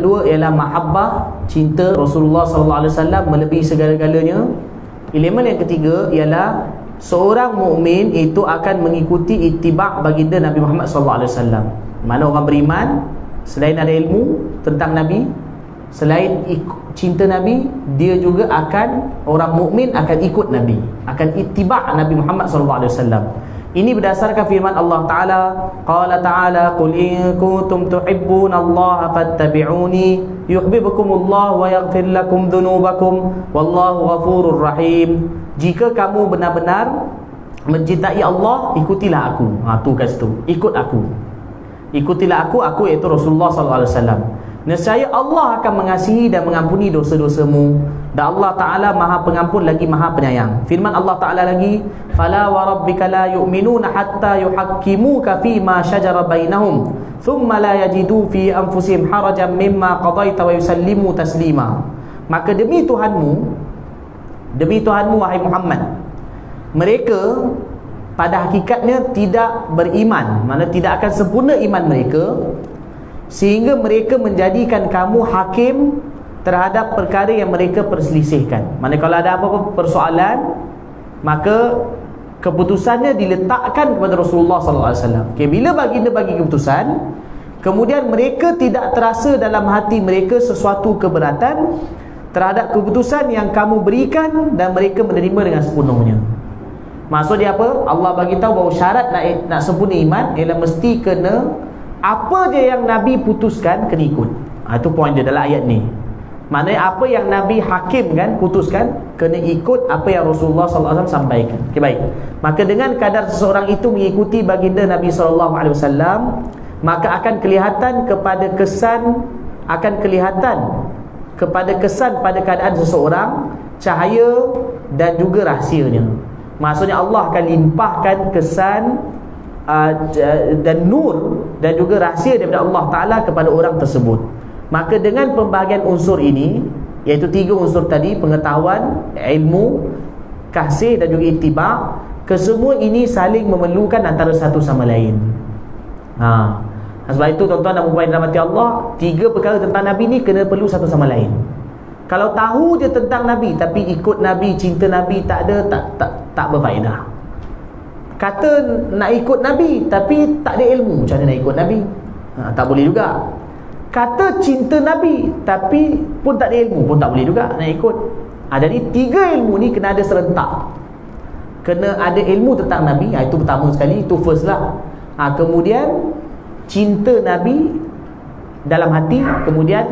kedua ialah mahabbah, cinta Rasulullah SAW melebihi segala-galanya. Elemen yang ketiga ialah seorang mukmin itu akan mengikuti ittiba' baginda Nabi Muhammad SAW. Mana orang beriman, selain ada ilmu tentang Nabi, selain cinta Nabi, dia juga akan, orang mukmin akan ikut Nabi, akan ittiba' Nabi Muhammad SAW. Ini berdasarkan firman Allah Ta'ala. Qala ta'ala, qul in kuntum tuhibbunallaha fattabi'uni yuhibbukumullah wa yaghfir lakum dhunubakum wallahu ghafurur rahim. Jika kamu benar-benar mencintai Allah, ikutilah aku. Tu kat situ, ikut aku. Ikutilah aku iaitu Rasulullah SAW. Nescaya Allah akan mengasihi dan mengampuni dosa-dosamu, dan Allah Ta'ala Maha Pengampun lagi Maha Penyayang. Firman Allah Ta'ala lagi, fala wa rabbika la yu'minuna hatta yuhakkimuka fima shajara bainahum thumma la yajidu fi anfusihim harajan mimma qadaita wa yusallimu taslima. Maka demi Tuhanmu wahai Muhammad, mereka pada hakikatnya tidak beriman, mana tidak akan sempurna iman mereka, sehingga mereka menjadikan kamu hakim terhadap perkara yang mereka perselisihkan. Mana kalau ada apa-apa persoalan, maka keputusannya diletakkan kepada Rasulullah SAW. Bila baginda bagi keputusan, kemudian mereka tidak terasa dalam hati mereka sesuatu keberatan terhadap keputusan yang kamu berikan, dan mereka menerima dengan sepenuhnya. Maksud dia apa? Allah bagi tahu bahawa syarat nak sempurna iman ialah mesti kena apa je yang Nabi putuskan, kena ikut. Itu poin dia dalam ayat ni. Maknanya apa yang Nabi hakimkan, putuskan, kena ikut apa yang Rasulullah SAW sampaikan. Okey, baik. Maka dengan kadar seseorang itu mengikuti baginda Nabi SAW, maka akan kelihatan kepada kesan pada keadaan seseorang, cahaya dan juga rahsianya. Maksudnya Allah akan limpahkan kesan dan nur dan juga rahsia daripada Allah Ta'ala kepada orang tersebut. Maka dengan pembahagian unsur ini, iaitu 3 unsur tadi, pengetahuan, ilmu, kasih dan juga ittiba', kesemua ini saling memerlukan antara satu sama lain. Sebab itu tuan-tuan dan puan-puan dirahmati Allah, 3 perkara tentang Nabi ni kena perlu satu sama lain. Kalau tahu je tentang Nabi tapi ikut Nabi, cinta Nabi tak ada, tak berfaedah. Kata nak ikut Nabi tapi tak ada ilmu, macam mana nak ikut Nabi? Tak boleh juga. Kata cinta Nabi tapi pun tak ada ilmu, pun tak boleh juga nak ikut. Jadi 3 ilmu ni kena ada serentak. Kena ada ilmu tentang Nabi, itu pertama sekali, itu first lah. Kemudian cinta Nabi dalam hati, kemudian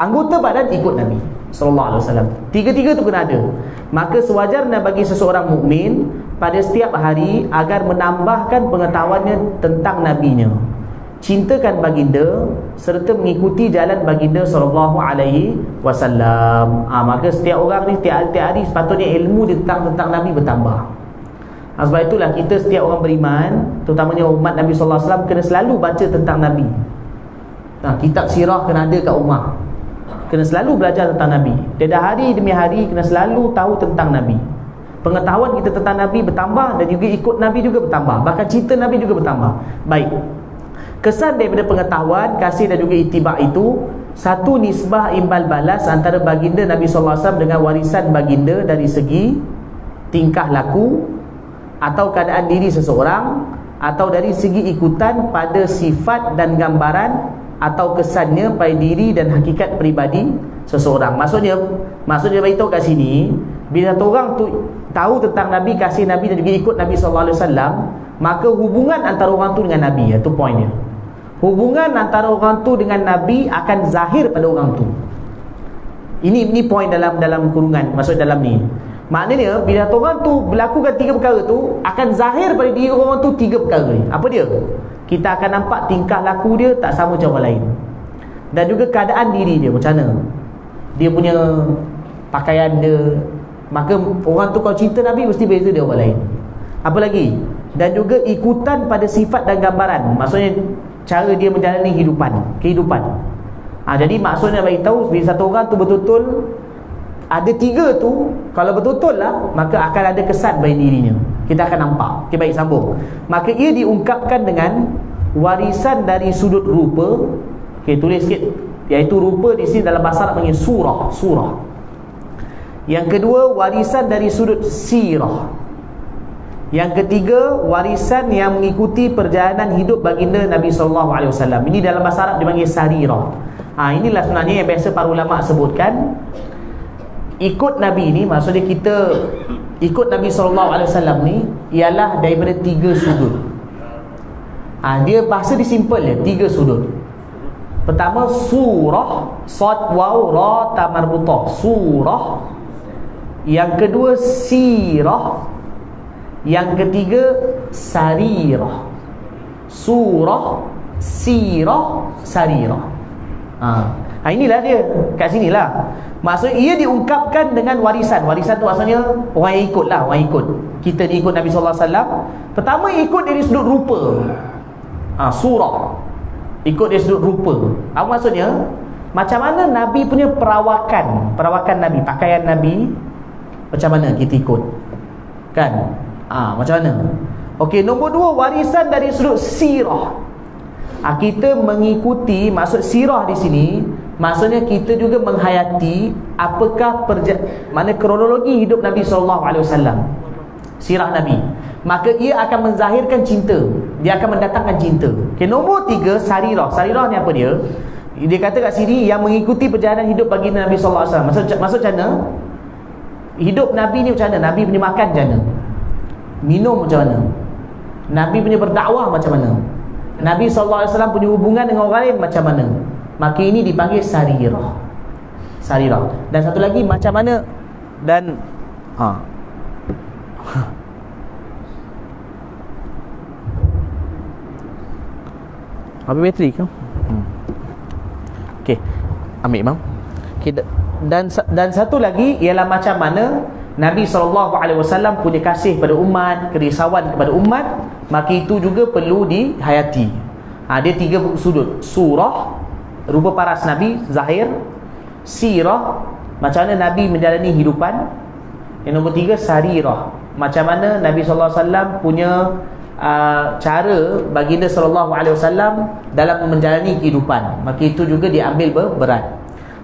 anggota badan ikut Nabi sallallahu alaihi wasallam. 3 tu kena ada. Maka sewajarnya bagi seseorang mukmin pada setiap hari agar menambahkan pengetahuannya tentang nabinya, cintakan baginda serta mengikuti jalan baginda sallallahu alaihi wasallam. Maka setiap orang ni tiap hari sepatutnya ilmu tentang nabi bertambah. Sebab itulah kita setiap orang beriman, terutamanya umat Nabi sallallahu alaihi wasallam, kena selalu baca tentang nabi. Kitab sirah kena ada kat rumah. Kena selalu belajar tentang Nabi. Tiada hari demi hari kena selalu tahu tentang Nabi. Pengetahuan kita tentang Nabi bertambah, dan juga ikut Nabi juga bertambah. Bahkan cinta Nabi juga bertambah. Baik. Kesan daripada pengetahuan, kasih dan juga ittiba' itu, satu nisbah imbal balas antara baginda Nabi SAW dengan warisan baginda dari segi tingkah laku atau keadaan diri seseorang, atau dari segi ikutan pada sifat dan gambaran atau kesannya pada diri dan hakikat peribadi seseorang. Maksudnya beritahu kat sini, bila satu orang tu tahu tentang Nabi, kasih Nabi dan juga ikut Nabi SAW, maka hubungan antara orang tu dengan Nabi, itu poinnya. Hubungan antara orang tu dengan Nabi akan zahir pada orang tu. Ini poin dalam kurungan, maksud dalam ni. Maknanya bila orang tu berlakukan 3 perkara tu, akan zahir pada diri orang tu 3 perkara ni. Apa dia? Kita akan nampak tingkah laku dia tak sama macam orang lain, dan juga keadaan diri dia macam mana, dia punya pakaian dia. Maka orang tu kalau cinta Nabi mesti beza dia orang lain. Apa lagi? Dan juga ikutan pada sifat dan gambaran, maksudnya cara dia menjalani kehidupan. Jadi maksudnya bagi tahu, bila satu orang tu betul-betul ada 3 tu, kalau betul-betul lah, maka akan ada kesan bagi dirinya. Kita akan nampak. Okay, baik, sambung. Maka ia diungkapkan dengan warisan dari sudut rupa. Okay, tulis sikit iaitu rupa di sini dalam bahasa Arab panggil surah. Yang kedua, warisan dari sudut sirah. Yang ketiga, warisan yang mengikuti perjalanan hidup baginda Nabi SAW. Ini dalam bahasa Arab dipanggil sarirah. Inilah sebenarnya yang biasa para ulama sebutkan. Ikut Nabi ni, maksudnya kita ikut Nabi SAW ni ialah daripada 3 sudut. Dia bahasa dia simple je, 3 sudut. Pertama, surah, sad waw ra ta marbutah, surah. Yang kedua, sirah. Yang ketiga, sarirah. Surah, sirah, sarirah. Inilah dia, kat sinilah. Maksudnya ia diungkapkan dengan warisan. Warisan tu maksudnya orang yang ikut lah, orang ikut. Kita ni ikut Nabi SAW. Pertama, ikut dari sudut rupa. Surah, ikut dari sudut rupa. Apa maksudnya? Macam mana Nabi punya perawakan Nabi, pakaian Nabi, macam mana kita ikut, kan? Macam mana? Okey, nombor 2, warisan dari sudut sirah. Kita mengikuti, maksud sirah di sini maksudnya kita juga menghayati apakah mana kronologi hidup Nabi SAW, sirah Nabi. Maka ia akan menzahirkan cinta, dia akan mendatangkan cinta. Okey, nombor 3, sarirah. Sarirah ni apa dia? Dia kata kat sini yang mengikuti perjalanan hidup baginda Nabi SAW. Maksud macam mana? Hidup Nabi ni macam mana? Nabi punya makan macam mana? Minum macam mana? Nabi punya berdakwah macam mana? Nabi SAW punya hubungan dengan orang lain macam mana? Maka ini dipanggil sarirah. Sarirah. Dan satu lagi, macam mana? Dan habis bateri ke? Okey, ambil bang. Okey, dan satu lagi ialah macam mana Nabi SAW punya kasih pada umat, kerisauan kepada umat. Maka itu juga perlu dihayati. Dia 3 sudut. Surah, rupa paras Nabi, zahir. Sirah, macam mana Nabi menjalani hidupan. Yang nombor 3, sarirah, macam mana Nabi SAW punya cara baginda SAW dalam menjalani kehidupan. Maka itu juga diambil berat.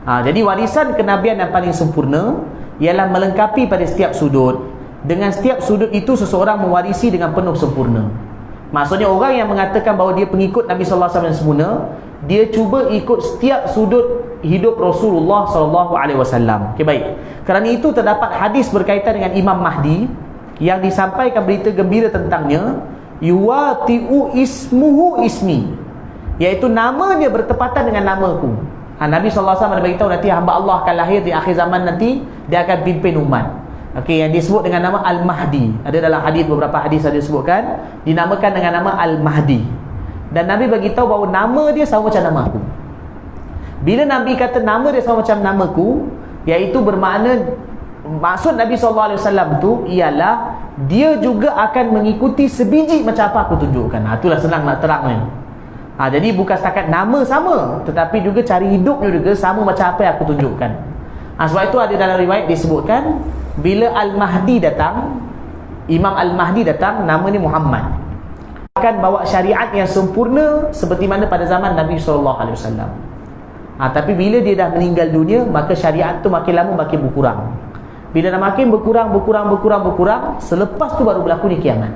Jadi warisan kenabian yang paling sempurna ialah melengkapi pada setiap sudut. Dengan setiap sudut itu seseorang mewarisi dengan penuh sempurna. Maksudnya orang yang mengatakan bahawa dia pengikut Nabi SAW yang sempurna, dia cuba ikut setiap sudut hidup Rasulullah SAW. Okey, baik. Kerana itu terdapat hadis berkaitan dengan Imam Mahdi yang disampaikan berita gembira tentangnya, yuwati'u ismuhu ismi, iaitu nama dia bertepatan dengan namaku. Nabi SAW ada beritahu nanti hamba Allah akan lahir di akhir zaman nanti, dia akan pimpin umat. Okey, yang disebut dengan nama Al-Mahdi. Ada dalam hadis, beberapa hadis ada disebutkan dinamakan dengan nama Al-Mahdi. Dan Nabi bagi tahu bahawa nama dia sama macam nama aku. Bila Nabi kata nama dia sama macam namaku, iaitu bermakna, maksud Nabi SAW tu ialah dia juga akan mengikuti sebiji macam apa aku tunjukkan. Itulah senang nak terangnya. Jadi bukan setakat nama sama, tetapi juga cara hidupnya juga sama macam apa yang aku tunjukkan. Sebab itu ada dalam riwayat disebutkan, bila Al-Mahdi datang, Imam Al-Mahdi datang, nama ni Muhammad, akan bawa syariat yang sempurna seperti mana pada zaman Nabi SAW. Tapi bila dia dah meninggal dunia, maka syariat tu makin lama makin berkurang. Bila dah makin berkurang, selepas tu baru berlaku ni kiamat.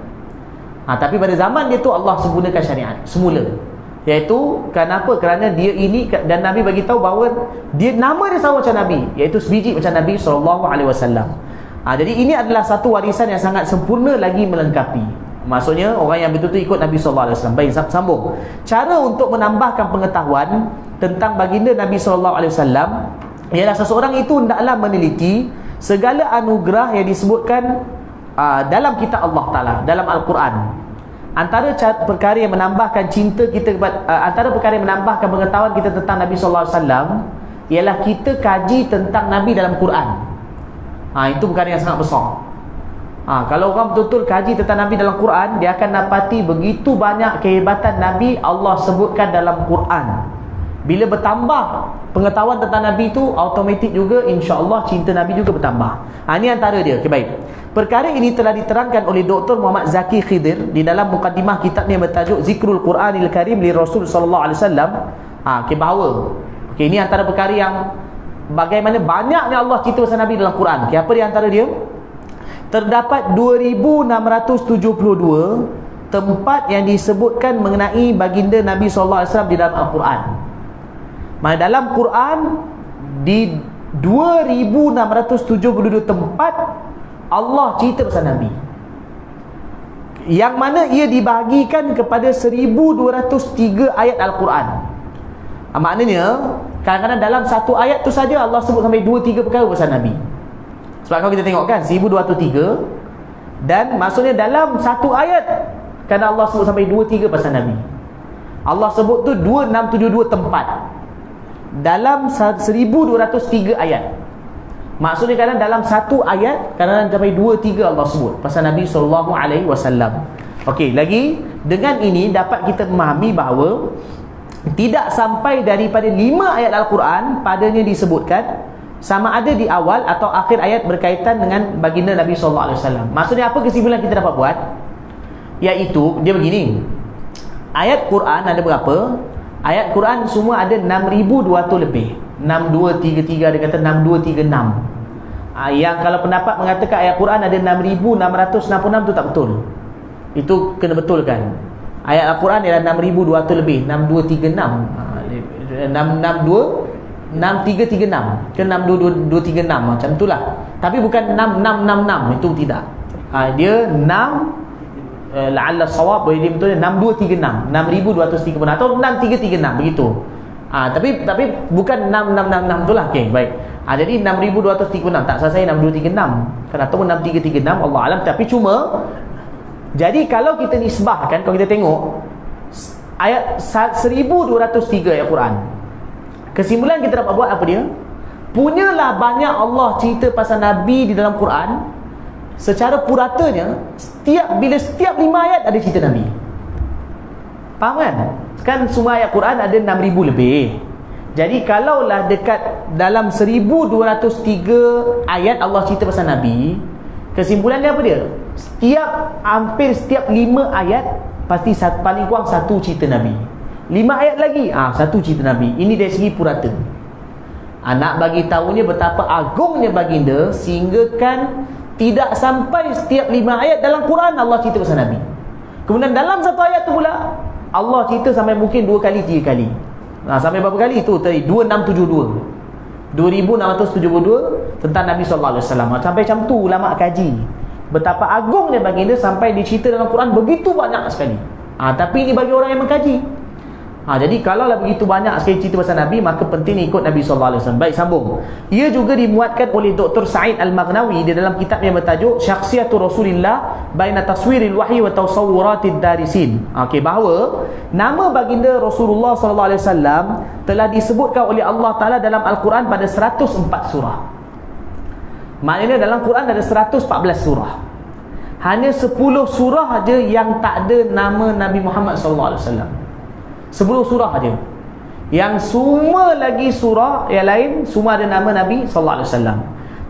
Tapi pada zaman dia tu Allah sempurnakan syariat semula. Iaitu kenapa? Kerana dia ini, dan Nabi bagi tahu bahawa dia nama dia sama macam Nabi, iaitu sebiji macam Nabi SAW. Jadi ini adalah satu warisan yang sangat sempurna lagi melengkapi. Maksudnya orang yang betul-betul ikut Nabi SAW. Baik, sambung. Cara untuk menambahkan pengetahuan tentang baginda Nabi SAW ialah seseorang itu hendaklah meneliti segala anugerah yang disebutkan dalam kitab Allah Ta'ala, dalam Al-Quran. Antara perkara yang menambahkan cinta kita antara perkara yang menambahkan pengetahuan kita tentang Nabi SAW ialah kita kaji tentang Nabi dalam Quran. Itu perkara yang sangat besar. Kalau orang betul-betul kaji tentang Nabi dalam Quran, dia akan dapati begitu banyak kehebatan Nabi Allah sebutkan dalam Quran. Bila bertambah pengetahuan tentang Nabi itu, automatik juga insya-Allah cinta Nabi juga bertambah. Ini antara dia. Okay, baik. Perkara ini telah diterangkan oleh Dr. Muhammad Zaki Khidir di dalam mukadimah kitabnya bertajuk Zikrul Quranil Karim li Rasul sallallahu alaihi wasallam. Bahawa Okey, ini antara perkara yang bagaimana banyaknya Allah cerita pasal Nabi dalam Quran. Okey, apa di antara dia? Terdapat 2672 tempat yang disebutkan mengenai baginda Nabi SAW di dalam Al-Quran. Maka dalam Quran di 2672 tempat Allah cerita pasal Nabi, yang mana ia dibahagikan kepada 1203 ayat Al-Quran. Maknanya kadang-kadang dalam satu ayat tu saja Allah sebut sampai 2-3 perkara pasal Nabi. Sebab kalau kita tengok kan 1203, dan maksudnya dalam satu ayat kerana Allah sebut sampai 2-3 pasal Nabi. Allah sebut tu 2672 tempat dalam 1203 ayat. Maksudnya kadang dalam satu ayat kadang sampai 2-3 Allah sebut pasal Nabi SAW. Okey, lagi dengan ini dapat kita memahami bahawa tidak sampai daripada 5 ayat Al-Quran padanya disebutkan sama ada di awal atau akhir ayat berkaitan dengan baginda Nabi SAW. Maksudnya apa kesimpulan kita dapat buat? Iaitu dia begini, ayat Quran ada berapa? Ayat Quran semua ada 6,200 lebih. 6233 ada kata 6236. Yang kalau pendapat mengatakan ayat Quran ada 6,666 tu tak betul. Itu kena betulkan. Ayat Al-Quran ialah 6,200 lebih, 6236. 6336 ke 62236 macam itulah. Tapi bukan 6666, itu tidak. Dia 6 la'alla sawab boleh dia betul 6236, 6236 atau 6336 begitu. Tapi bukan 6666 itulah. Okey, baik. Jadi 6236 tak selesai 6236. Kan ataupun 6336 Allah alam, tapi cuma jadi kalau kita nisbahkan, kalau kita tengok ayat 1203 ayat Quran, kesimpulan kita dapat buat apa dia? Punyalah banyak Allah cerita pasal Nabi di dalam Quran secara puratanya. Setiap 5 ayat ada cerita Nabi. Faham kan? Kan semua ayat Quran ada 6,000 lebih. Jadi kalaulah dekat dalam 1203 ayat Allah cerita pasal Nabi, kesimpulannya apa dia? Hampir setiap 5 ayat pasti paling kurang satu cerita Nabi. 5 ayat lagi satu cerita Nabi. Ini dari segi purata. Nak bagi tahunya betapa agungnya baginda, sehingga kan tidak sampai setiap 5 ayat dalam Quran Allah cerita pasal Nabi. Kemudian dalam satu ayat tu pula Allah cerita sampai mungkin 2 kali 3 kali. Sampai berapa kali? Itu tadi 2672 tentang Nabi SAW. Sampai macam tu ulama kaji betapa agungnya baginda sampai dicerita dalam Quran begitu banyak sekali. Tapi ini bagi orang yang mengkaji. Jadi kalaulah begitu banyak sekali cerita pasal Nabi, maka penting ikut Nabi SAW. Baik, sambung. Ia juga dimuatkan oleh Dr. Sa'id Al-Maghnawi di dalam kitab yang bertajuk Syakhsiyatul Rasulillah Baina Taswiril Wahyi wa Tasawuratid Darisin. Bahawa nama baginda Rasulullah SAW telah disebutkan oleh Allah Ta'ala dalam Al-Quran pada 104 surah. Maknanya dalam Quran ada 114 surah. Hanya 10 surah aja yang tak ada nama Nabi Muhammad SAW. 10 surah aja. Yang semua lagi surah yang lain semua ada nama Nabi SAW.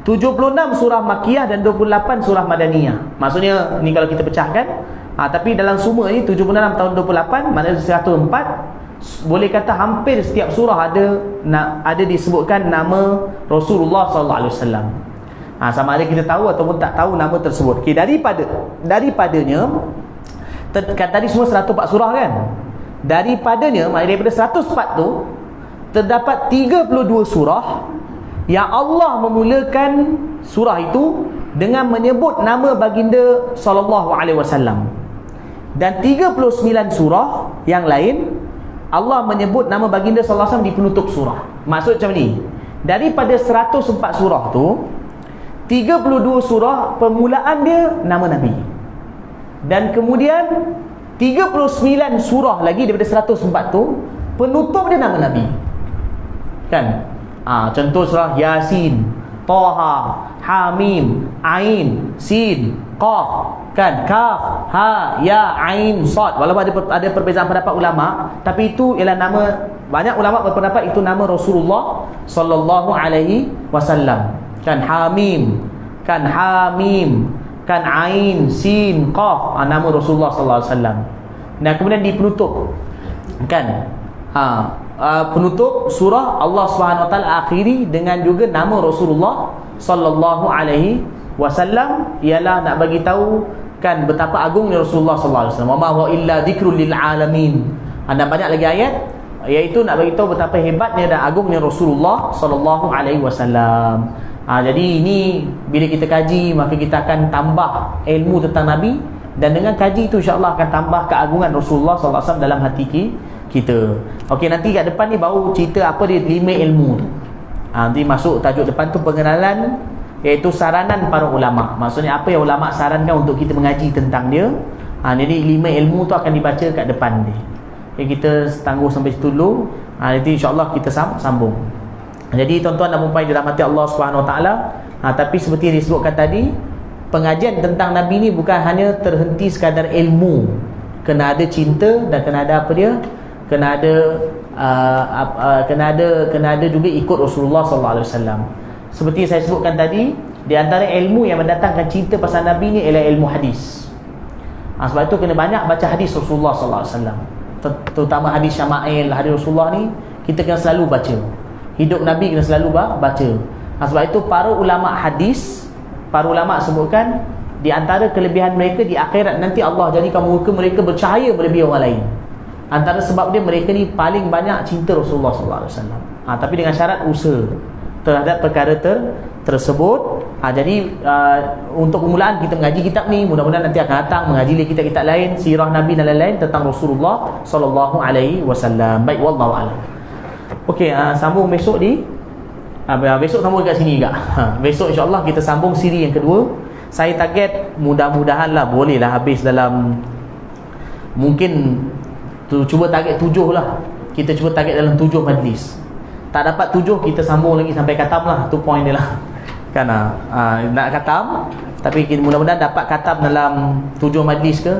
76 surah Makkiyah dan 28 surah Madaniyah. Maksudnya ni kalau kita pecahkan, tapi dalam semua ni 76 tahun 28 maknanya 104. Boleh kata hampir setiap surah ada disebutkan nama Rasulullah SAW. Sama ada kita tahu ataupun tak tahu nama tersebut. Okay, daripadanya tadi semua 104 surah kan? Daripadanya, daripada 104 tu terdapat 32 surah yang Allah memulakan surah itu dengan menyebut nama baginda SAW. Dan 39 surah yang lain Allah menyebut nama baginda SAW di penutup surah. Maksud macam ni, daripada 104 surah tu 32 surah permulaan dia nama Nabi, dan kemudian 39 surah lagi daripada 104 tu penutup dia nama Nabi. Kan? Contoh surah Yasin, Taha, Hamim, Ain, Sin, Qaf, kan? Kaf, Ha, Ya, Ain, Sad. Walaupun ada perbezaan pendapat ulama, tapi itu ialah nama, banyak ulama berpendapat itu nama Rasulullah sallallahu alaihi wasallam. Kan? Hamim, kan? Hamim, kan? Ain, Sin, Qaf, nama Rasulullah sallallahu alaihi wasallam. Dan kemudian di penutup kan penutup surah Allah Subhanahu Wa Taala akhiri dengan juga nama Rasulullah sallallahu alaihi wasallam, ialah nak bagi tahu kan betapa agungnya Rasulullah sallallahu alaihi wasallam. Wa ma huwa illa dzikrul lil alamin. Ada banyak lagi ayat iaitu nak bagi tahu betapa hebatnya dan agungnya Rasulullah sallallahu alaihi wasallam. Jadi ini bila kita kaji, maka kita akan tambah ilmu tentang Nabi, dan dengan kaji itu insya-Allah akan tambah keagungan Rasulullah sallallahu alaihi wasallam dalam hati kita. Okey, nanti kat depan ni baru cerita apa dia 5 ilmu tu. Nanti masuk tajuk depan tu pengenalan, iaitu saranan para ulama. Maksudnya apa yang ulama sarankan untuk kita mengaji tentang dia. Jadi 5 ilmu tu akan dibaca kat depan ni. Okay, kita tangguh sampai situ dulu. Nanti insya-Allah kita sambung. Jadi tuan-tuan dan puan-puan dirahmati Allah Subhanahu Wa Taala, tapi seperti yang disebutkan tadi, pengajian tentang Nabi ni bukan hanya terhenti sekadar ilmu. Kena ada cinta dan kena ada apa dia? Kena ada juga ikut Rasulullah sallallahu alaihi wasallam. Seperti saya sebutkan tadi, di antara ilmu yang mendatangkan cinta pasal Nabi ni ialah ilmu hadis. Sebab itu kena banyak baca hadis Rasulullah sallallahu alaihi wasallam. Terutama hadis Syama'il, hadis Rasulullah ni kita kena selalu baca. Hidup Nabi kena selalu baca. Sebab itu para ulama hadis, para ulama sebutkan di antara kelebihan mereka di akhirat nanti Allah jadikan muka mereka bercahaya melebihi orang lain. Antara sebab dia, mereka ni paling banyak cinta Rasulullah sallallahu alaihi wasallam. Tapi dengan syarat usaha terhadap perkara tersebut. Jadi untuk permulaan kita mengaji kitab ni, mudah-mudahan nanti akan datang mengaji kitab-kitab lain, sirah Nabi dan lain-lain tentang Rasulullah sallallahu alaihi wasallam. Baik, wallahu a'lam. Okey, sambung besok besok sambung dekat sini juga. Besok insya-Allah kita sambung siri yang kedua. Saya target mudah-mudahan lah boleh lah habis dalam, mungkin cuba target 7 lah. Kita cuba target dalam 7 majlis. Tak dapat 7, kita sambung lagi sampai khatam lah. Tu point dia lah kan. Nak khatam, tapi kita mudah-mudahan dapat khatam dalam 7 majlis ke.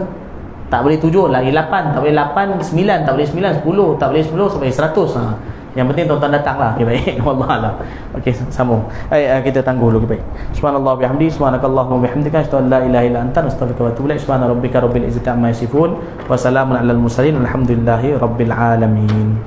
Tak boleh 7 lagi 8, tak boleh 8, 9, tak boleh 9, 10, tak boleh 10 sampai 100. Yang penting tuan-tuan datang lah. Okay, baik. Wallahualam. Okey, sambung. Kita tangguh dulu. Okay, baik. Subhanallah bihamdi, subhanakallahumma bihamdika, asyhadu an la ilaha illa anta, astaghfiruka wa atubu ilaik. Subhana rabbika rabbil izzati amma yasifun, wa salamun alal mursalin, alhamdulillahi rabbil alamin.